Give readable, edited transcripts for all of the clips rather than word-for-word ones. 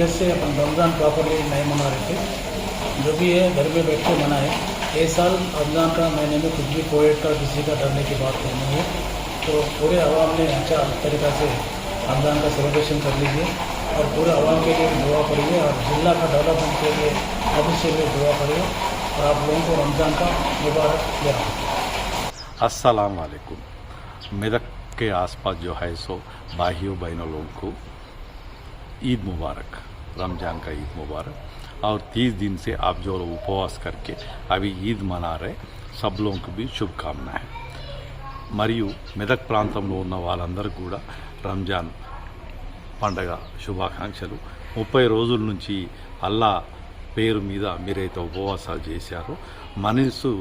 वजह से अपन रमज़ान प्रॉपरली नहीं मना रहे थे। जो भी है घर में बैठ के मनाए। इस साल रमज़ान का महीने में कुछ भी कोविड का किसी का डरने की बात नहीं है। तो पूरे आवाम ने अच्छा तरीक़ा से रमज़ान का सेलिब्रेशन कर लीजिए और पूरे आवाम के लिए दुआ करिए और जिला का डेवलपमेंट के लिए ऑफिस के लिए दुआ करिए और आप लोगों को रमज़ान का मुबारक दिया। अस्सलाम वालेकुम। मेरठ के आसपास जो है सो भाइयों बहनों लोगों को ईद मुबारक, रमज़ान का ईद मुबारक। और 30 दिन से आप जो उपवास करके अभी ईद मना रहे सब लोगों को भी शुभकामनाएं। మరియు మెదక్ ప్రాంతంలో ఉన్న వాళ్ళందరూ కూడా రంజాన్ పండగ శుభాకాంక్షలు। 30 రోజుల నుంచి అల్లా పేరు మీద మీరైతే ఉపవాసాలు చేశారో మనసు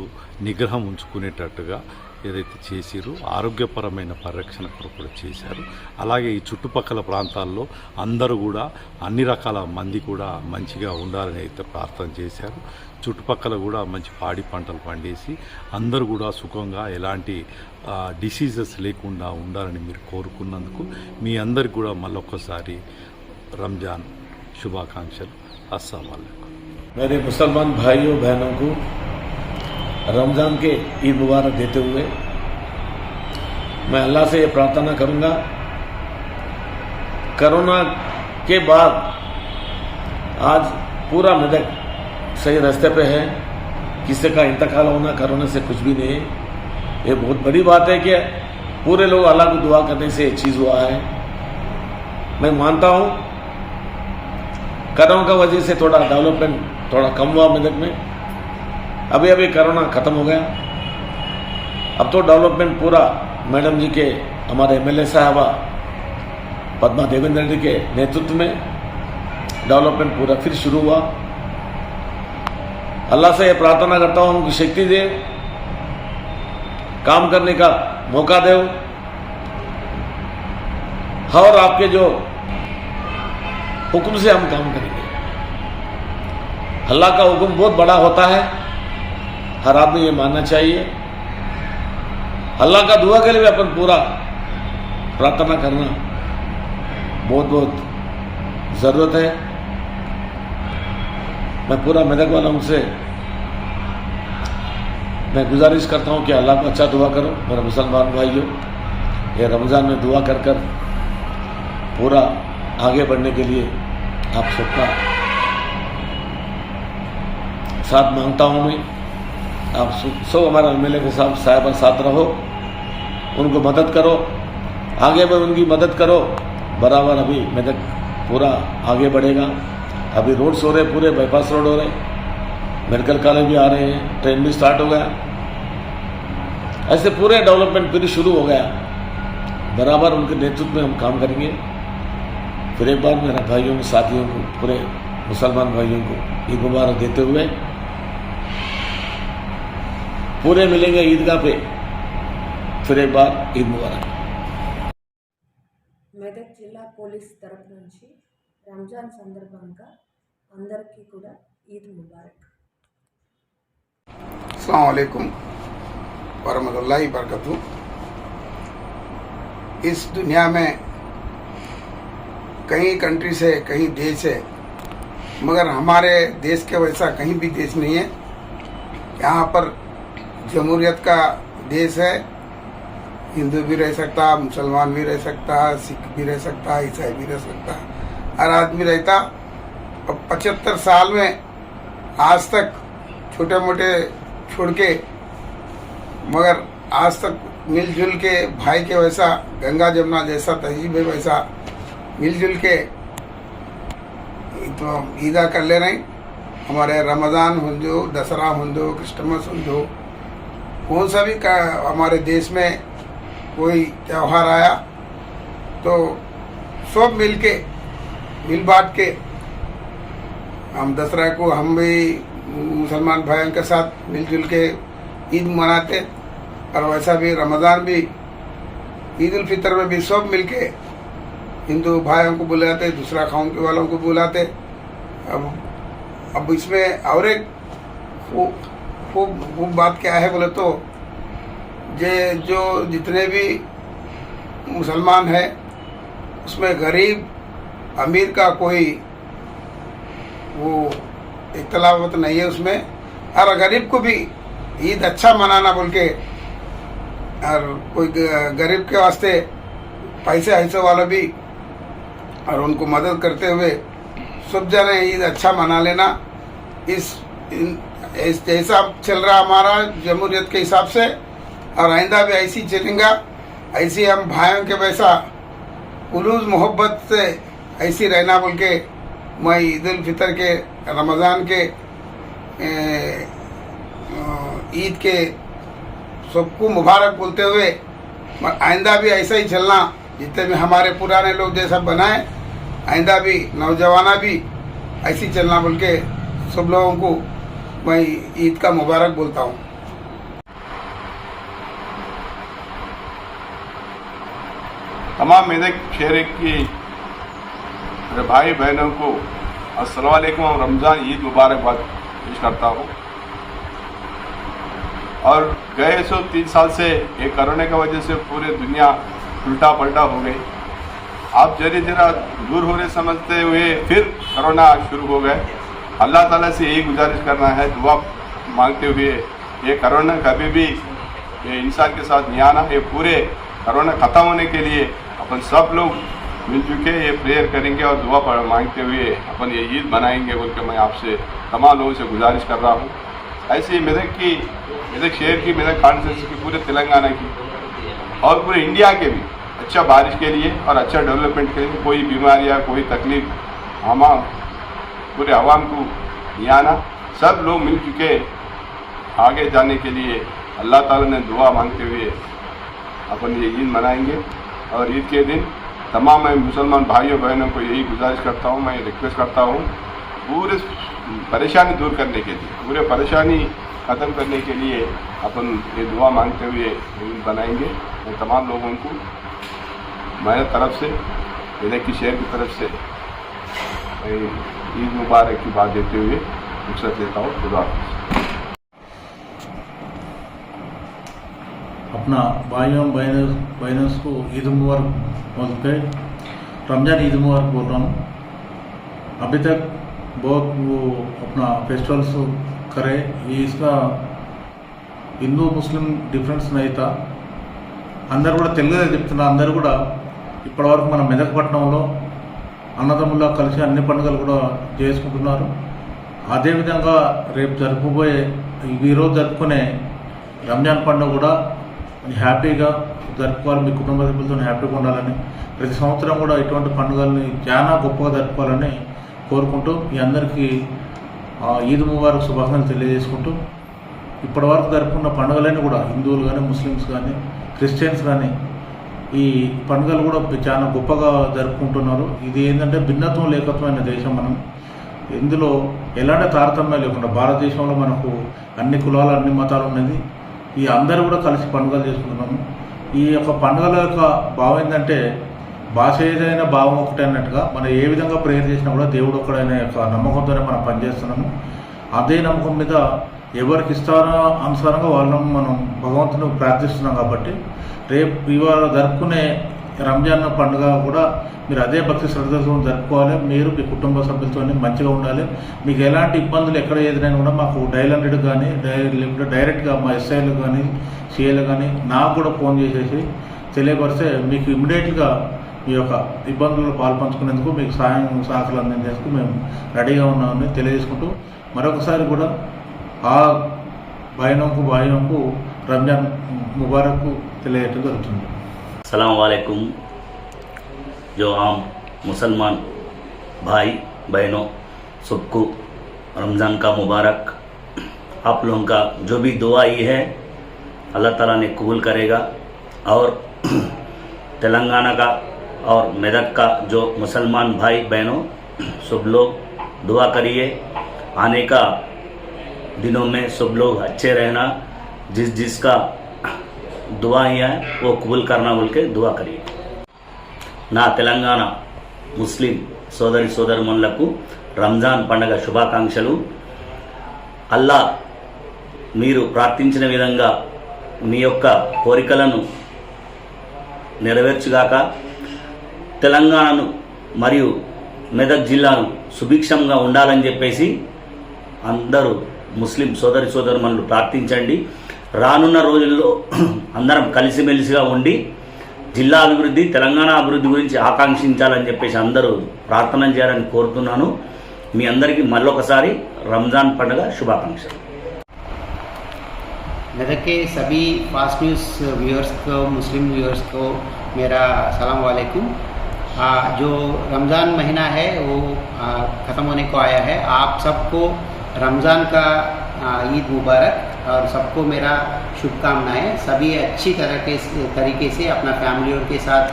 నిగ్రహం ఉంచుకునేటట్టుగా ఏదైతే చేసిరో ఆరోగ్యపరమైన పరిరక్షణ కొరకు కూడా చేశారు। అలాగే ఈ చుట్టుపక్కల ప్రాంతాల్లో అందరూ కూడా అన్ని రకాల మంది కూడా మంచిగా ఉండాలని అయితే ప్రార్థన చేశారు। చుట్టుపక్కల కూడా మంచి పాడి పంటలు పండేసి అందరూ కూడా సుఖంగా ఎలాంటి డిసీజెస్ లేకుండా ఉండాలని మీరు కోరుకున్నందుకు మీ అందరికి కూడా మళ్ళొక్కసారి రంజాన్ శుభాకాంక్షలు। अस्सलाम वालेकुम। मेरे मुसलमान भाइयों बहनों को रमज़ान के ईद मुबारक देते हुए मैं अल्लाह से ये प्रार्थना करूंगा, कोरोना के बाद आज पूरा मेदक सही रास्ते पे है। किसी का इंतकाल होना कोरोना से कुछ भी नहीं है। ये बहुत बड़ी बात है कि पूरे लोग अल्लाह को दुआ करने से ये चीज़ हुआ है। मैं मानता हूँ कोरोना का वजह से थोड़ा डेवलपमेंट थोड़ा कम हुआ मेदक में। अभी अभी कोरोना ख़त्म हो गया। अब तो डेवलपमेंट पूरा मैडम जी के हमारे एमएलए साहबा पद्मा देवेंद्र रेड्डी के नेतृत्व में डेवलपमेंट पूरा फिर शुरू हुआ। अल्लाह से ये प्रार्थना करता हूँ उनको शक्ति दे, काम करने का मौका दे और आपके जो हुक्म से हम काम करेंगे। अल्लाह का हुक्म बहुत बड़ा होता है, हर आदमी ये मानना चाहिए। अल्लाह का दुआ के लिए भी अपन पूरा प्रार्थना करना बहुत बहुत ज़रूरत है। मैं पूरा मेदक वालों से मैं गुजारिश करता हूँ कि अल्लाह को अच्छा दुआ करो मेरे मुसलमान भाइयों। ये रमज़ान में दुआ कर कर पूरा आगे बढ़ने के लिए आप सबका साथ मांगता हूँ मैं। आप सब हमारा एमएलए के साथ रहो, उनको मदद करो, आगे में उनकी मदद करो बराबर। अभी मेदक पूरा आगे बढ़ेगा। अभी रोड्स हो रहे, पूरे बाईपास रोड हो रहे, मेडिकल कॉलेज भी आ रहे हैं, ट्रेन भी स्टार्ट हो गया। ऐसे पूरे डेवलपमेंट फिर शुरू हो गया। बराबर उनके नेतृत्व में हम काम करेंगे। फिर एक बार मेरे भाइयों को, साथियों को, पूरे मुसलमान भाइयों को ईद मुबारक देते हुए पूरे मिलेंगे ईदगाह पे। फिर एक बार ईद मुबारक। మెదక్ జిల్లా పోలీస్ తరపు నుంచి రంజాన్ సందర్భంగా అందరికీ కూడా ఈద్ ముబారక్। अस्सलाम वालेकुम वरहमतुल्लाहि बरकातुहू। इस दुनिया में कई कंट्री से, कई देश है, मगर हमारे देश के वैसा कहीं भी देश नहीं है। यहाँ पर जमहूरियत का देश है। हिंदू भी रह सकता, मुसलमान भी रह सकता, सिख भी रह सकता, ईसाई भी रह सकता, हर आदमी रहता। और 75 साल में आज तक छोटे मोटे छोड़ के, मगर आज तक मिलजुल के भाई के वैसा, गंगा जमुना जैसा, तहजीब है वैसा मिलजुल के तो ईदा कर ले रहे। हमारे रमज़ान हुंदो, दसरा हुंदो, क्रिसमस हुंदो, कौन सा भी का हमारे देश में कोई त्यौहार आया तो सब मिल बांट के हम दसरा को हम भी मुसलमान भाइयों के साथ मिलजुल के ईद मनाते। और वैसा भी रमज़ान भी, ईद उल फितर में भी सब मिल के हिंदू भाइयों को बुलाते, दूसरा कौम के वालों को बुलाते। अब इसमें और एक खूब बात क्या है बोले तो जो जितने भी मुसलमान हैं उसमें गरीब अमीर का कोई वो इख्तलाफत नहीं है उसमें। और गरीब को भी ईद अच्छा मनाना बोल के, और कोई गरीब के वास्ते पैसे ऐसे वाला भी और उनको मदद करते हुए सब जने ईद अच्छा मना लेना। इस जैसा चल रहा हमारा जमहूरियत के हिसाब से, और आइंदा भी ऐसी चलेगा। ऐसी हम भाइयों के वैसा उलूज मोहब्बत से ऐसी रहना बोल के मैं ईद उल फितर के, रमज़ान के, ईद के सबको मुबारक बोलते हुए आइंदा भी ऐसा ही चलना। जितने भी हमारे पुराने लोग जैसा बनाए, आइंदा भी नौजवाना भी ऐसी चलना बोल के सब लोगों को मैं ईद का मुबारक बोलता हूँ। तमाम मेदक शहर की मेरे भाई बहनों को अस्सलाम वालेकुम और रमज़ान ईद मुबारकबाद पेश करता हूँ। और गए 3 साल से एक कोरोना की वजह से पूरी दुनिया उल्टा पलटा हो गई। आप जरा दूर हो रहे समझते हुए फिर कोरोना शुरू हो गए। अल्लाह ताला से यही गुजारिश करना है, दुआ मांगते हुए, ये कोरोना कभी भी ये इंसान के साथ नहीं आना। ये पूरे कोरोना ख़त्म होने के लिए अपन सब लोग मिलजुल के ये प्रेयर करेंगे और दुआ मांगते हुए अपन ये ईद मनाएंगे बोल के मैं आपसे तमाम लोगों से गुजारिश कर रहा हूँ। ऐसी मेदक शहर की, मेदक कॉन्स्टिट्यूंसी की, पूरे तेलंगाना की और पूरे इंडिया के भी अच्छा बारिश के लिए और अच्छा डेवलपमेंट के लिए, कोई बीमारी या कोई तकलीफ पूरे आवाम को नहीं आना। सब लोग मिल चुके आगे जाने के लिए अल्लाह ताला ने दुआ मांगते हुए अपन ये ईद मनाएंगे। और ईद के दिन तमाम मैं मुसलमान भाइयों बहनों को यही गुजारिश करता हूँ, मैं रिक्वेस्ट करता हूँ, पूरे परेशानी दूर करने के लिए, पूरे परेशानी ख़त्म करने के लिए अपन ये दुआ मांगते हुए ईद बनाएंगे। मैं तमाम लोगों को मेरे तरफ से, मेरे की शहर की तरफ से ईद मुबारक की बात देते हुए रुखसत लेता हूँ। खुदा हाफ़िज़। अपना भाइयों बहनों को ईद मुबारक बोलते, रमज़ान ईद मुबारक बोल रहा हूँ। अभी तक बहुत वो अपना फेस्टिवल्स करे, ये इसका हिंदू मुस्लिम डिफरेंस नहीं था। అందరూ కూడా తెలుగుదే చెప్తున్నారు। అందరూ కూడా ఇప్పటివరకు మన మెదక్పట్నంలో అన్నదమ్ముల్లా కలిసి అన్ని పండుగలు కూడా చేసుకుంటున్నారు। అదేవిధంగా రేపు జరుపుకోబోయే ఈరోజు జరుపుకునే రంజాన్ పండుగ కూడా హ్యాపీగా జరుపుకోవాలి, మీ కుటుంబ సభ్యులతో హ్యాపీగా ఉండాలని, ప్రతి సంవత్సరం కూడా ఇటువంటి పండుగల్ని చాలా గొప్పగా జరుపుకోవాలని కోరుకుంటూ మీ అందరికీ ఈద్ ముబారక్ శుభాకాంక్షలు తెలియజేసుకుంటూ, ఇప్పటివరకు జరుపుకున్న పండుగలన్నీ కూడా హిందువులు కానీ, ముస్లిమ్స్ కానీ, క్రిస్టియన్స్ కానీ ఈ పండుగలు కూడా చాలా గొప్పగా జరుపుకుంటున్నారు। ఇది ఏంటంటే భిన్నత్వం లేకత్వమైన దేశం మనం, ఇందులో ఎలాంటి తారతమ్యం లేకుండా భారతదేశంలో మనకు అన్ని కులాలు, అన్ని మతాలు ఉన్నది, ఈ అందరూ కూడా కలిసి పండుగలు చేసుకుంటున్నాము। ఈ యొక్క పండుగల యొక్క భావం ఏంటంటే భాష ఏదైనా భావం ఒకటే అన్నట్టుగా మనం ఏ విధంగా ప్రేయర్ చేసినా కూడా దేవుడు ఒక్కడనే యొక్క నమ్మకంతోనే మనం పనిచేస్తున్నాము। అదే నమ్మకం మీద ఎవరికి ఇస్తారో అనుసారంగా వాళ్ళని మనం భగవంతుని ప్రార్థిస్తున్నాం కాబట్టి రేపు ఇవాళ జరుపుకునే రంజాన్ పండుగ కూడా మీరు అదే భక్తి శ్రద్ధలతో జరుపుకోవాలి। మీరు మీ కుటుంబ సభ్యులతో మంచిగా ఉండాలి। మీకు ఎలాంటి ఇబ్బందులు ఎక్కడ ఎదురైనా కూడా మాకు డైల్ 100 కానీ లేకుంటే డైరెక్ట్గా మా ఎస్ఐలు కానీ, సిఐలు కానీ నాకు కూడా ఫోన్ చేసేసి తెలియపరిస్తే మీకు ఇమ్మీడియట్గా మీ యొక్క ఇబ్బందులు పాల్పంచుకునేందుకు, మీకు సహకారాలు అందించేందుకు మేము రెడీగా ఉన్నామని తెలియజేసుకుంటూ మరొకసారి కూడా ఆ భాయినోకు రంజాన్ ముబారక్ తెలియజేయడం జరుగుతుంది। अस्सलाम वालेकुम। जो आम मुसलमान भाई बहनों सबको रमज़ान का मुबारक। आप लोगों का जो भी दुआ ये है अल्लाह ताला ने कबूल करेगा। और तेलंगाना का और मेदक का जो मुसलमान भाई बहनों सब लोग दुआ करिए, आने का दिनों में सब लोग अच्छे रहना, जिसका दुआ ही है वो कबूल करना बोल के दुआ करिए। నా తెలంగాణ ముస్లిం సోదరి సోదరుమణులకు రంజాన్ పండుగ శుభాకాంక్షలు। అల్లా మీరు ప్రార్థించిన విధంగా మీ యొక్క కోరికలను నెరవేర్చుగాక। తెలంగాణను మరియు మెదక్ జిల్లాను సుభిక్షంగా ఉండాలని చెప్పేసి అందరూ ముస్లిం సోదరి సోదరుమణులు ప్రార్థించండి. రానున్న రోజుల్లో అందరం కలిసిమెలిసిగా ఉండి జిల్లా అభివృద్ధి, తెలంగాణ అభివృద్ధి గురించి ఆకాంక్షించాలని చెప్పేసి అందరూ ప్రార్థన చేయాలని కోరుతున్నాను. మీ అందరికీ మళ్ళొకసారి రంజాన్ పండుగ శుభాకాంక్షలు. मेदक के सभी फास्ट न्यूज़ व्यूअर्स को, मुस्लिम व्यूअर्स को मेरा सलाम वालेकुम। जो रमज़ान महीना है वो ख़त्म होने को आया है। आप सबको रमज़ान का ईद मुबारक और सबको मेरा शुभकामनाएं। सभी अच्छी तरीके से अपना फैमिलियों के साथ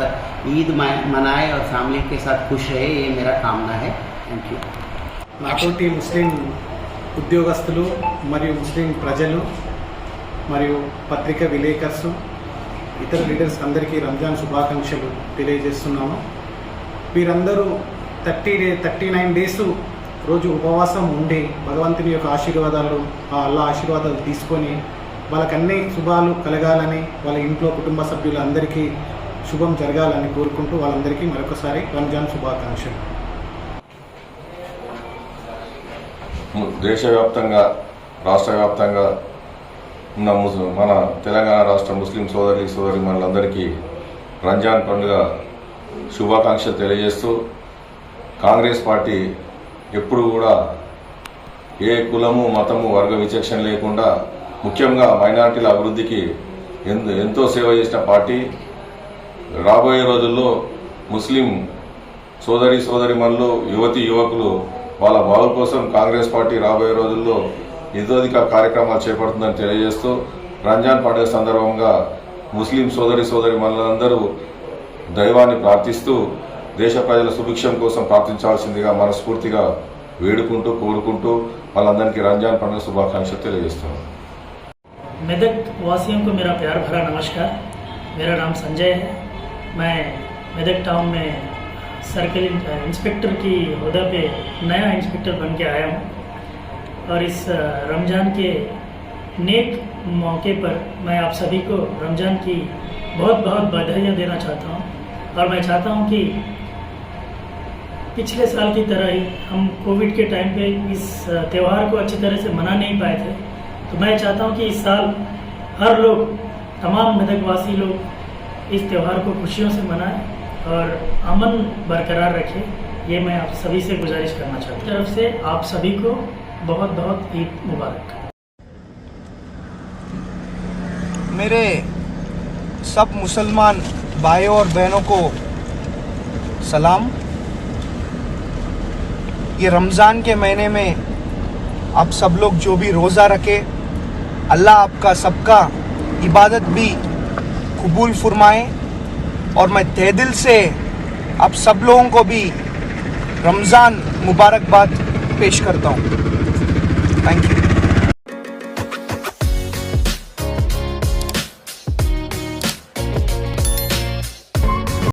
ईद मनाए और फैमिली के साथ खुश रहे, ये मेरा कामना है। Thank you. నాతోటి ముస్లిం ఉద్యోగస్తులు మరియు ముస్లిం ప్రజలు మరియు పత్రికా విలేకరులు, ఇతర లీడర్స్ అందరికీ రంజాన్ శుభాకాంక్షలు తెలియజేస్తున్నాము. వీరందరూ 39 డేస్ రోజు ఉపవాసం ఉండి భగవంతుని యొక్క ఆశీర్వాదాలు, అల్లా ఆశీర్వాదాలు తీసుకొని వాళ్ళకి అన్ని శుభాలు కలగాలని, వాళ్ళ ఇంట్లో కుటుంబ సభ్యులందరికీ శుభం జరగాలని కోరుకుంటూ వాళ్ళందరికీ మరొకసారి రంజాన్ శుభాకాంక్షలు. దేశవ్యాప్తంగా, రాష్ట్ర వ్యాప్తంగా ఉన్న మన తెలంగాణ రాష్ట్ర ముస్లిం సోదరీమణులందరికీ రంజాన్ పండుగ శుభాకాంక్షలు తెలియజేస్తూ, కాంగ్రెస్ పార్టీ ఎప్పుడు కూడా ఏ కులము, మతము, వర్గ విచక్షణ లేకుండా ముఖ్యంగా మైనారిటీల అభివృద్ధికి ఎంతో సేవ చేసిన పార్టీ. రాబోయే రోజుల్లో ముస్లిం సోదరీమణులు, యువకులు వాళ్ళ బాగు కోసం కాంగ్రెస్ పార్టీ రాబోయే రోజుల్లో ఇతోధిక కార్యక్రమాలు చేపడుతుందని తెలియజేస్తూ, రంజాన్ పండుగ సందర్భంగా ముస్లిం సోదరీమణులందరూ దైవాన్ని ప్రార్థిస్తూ దేశ ప్రజల సుభిక్షం కోసం ప్రార్థించాల్సిందిగా మనస్ఫూర్తిగా వేడుకుంటూ, కోరుకుంటూ వాళ్ళందరికీ రంజాన్ పండుగ శుభాకాంక్షలు తెలియజేస్తున్నాను. मेदक वासियों को मेरा प्यार भरा नमस्कार। मेरा नाम संजय है। मैं मेदक टाउन में सर्किल इंस्पेक्टर की ओहदा पे नया इंस्पेक्टर बन के आया हूँ और इस रमज़ान के नेक मौके पर मैं आप सभी को रमज़ान की बहुत बहुत बधाइयाँ देना चाहता हूँ। और मैं चाहता हूँ कि पिछले साल की तरह ही हम कोविड के टाइम पे इस त्यौहार को अच्छी तरह से मना नहीं पाए थे, तो मैं चाहता हूँ कि इस साल हर लोग, तमाम मेदकवासी लोग इस त्यौहार को खुशियों से मनाएं और अमन बरकरार रखें। ये मैं आप सभी से गुजारिश करना चाहता हूँ। तरफ से आप सभी को बहुत बहुत ईद मुबारक। मेरे सब मुसलमान भाइयों और बहनों को सलाम। ये रमज़ान के महीने में आप सब लोग जो भी रोज़ा रखे, अल्लाह आपका सबका इबादत भी कबूल फरमाए। और मैं तहे दिल से आप सब लोगों को भी रमज़ान मुबारकबाद पेश करता हूँ। Thank you.